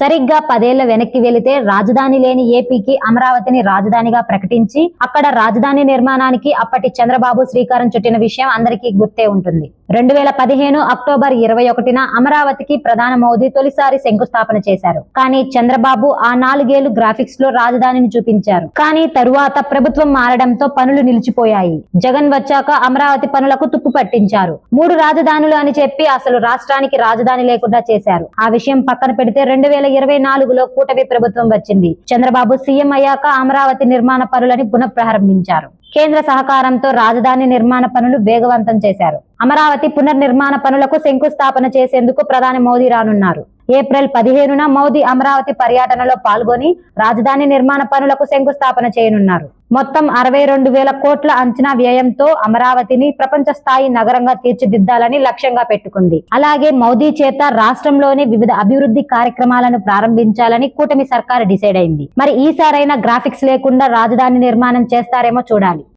సరిగ్గా 10 ఏళ్ల వెనక్కి వెళితే రాజధాని లేని ఏపీకి అమరావతిని రాజధానిగా ప్రకటించి అక్కడ రాజధాని నిర్మాణానికి అప్పటి చంద్రబాబు శ్రీకారం చుట్టిన విషయం అందరికీ గుర్తే ఉంటుంది. 2015 అక్టోబర్ 21న అమరావతికి ప్రధాని మోదీ తొలిసారి శంకుస్థాపన చేశారు. కానీ చంద్రబాబు ఆ 4 ఏళ్లు గ్రాఫిక్స్ లో రాజధానిని చూపించారు. కానీ తరువాత ప్రభుత్వం మారడంతో పనులు నిలిచిపోయాయి. జగన్ వచ్చాక అమరావతి పనులకు తుప్పు పట్టించారు. 3 రాజధానులు అని చెప్పి అసలు రాష్ట్రానికి రాజధాని లేకుండా చేశారు. ఆ విషయం పక్కన పెడితే 2024లో కూటమి ప్రభుత్వం వచ్చింది. చంద్రబాబు సీఎం అయ్యాక అమరావతి నిర్మాణ పనులని పునఃప్రారంభించారు. కేంద్ర సహకారంతో రాజధాని నిర్మాణ పనులు వేగవంతం చేశారు. అమరావతి పునర్నిర్మాణ పనులకు శంకుస్థాపన చేసేందుకు ప్రధాని మోదీ రానున్నారు. ఏప్రిల్ 15న మోదీ అమరావతి పర్యటనలో పాల్గొని రాజధాని నిర్మాణ పనులకు శంకుస్థాపన చేయనున్నారు. మొత్తం 62,000 కోట్ల అంచనా వ్యయంతో అమరావతిని ప్రపంచ స్థాయి నగరంగా తీర్చిదిద్దాలని లక్ష్యంగా పెట్టుకుంది. అలాగే మోదీ చేత రాష్ట్రంలోని వివిధ అభివృద్ధి కార్యక్రమాలను ప్రారంభించాలని కూటమి సర్కార్ డిసైడ్ అయింది. మరి ఈసారైనా గ్రాఫిక్స్ లేకుండా రాజధాని నిర్మాణం చేస్తారేమో చూడాలి.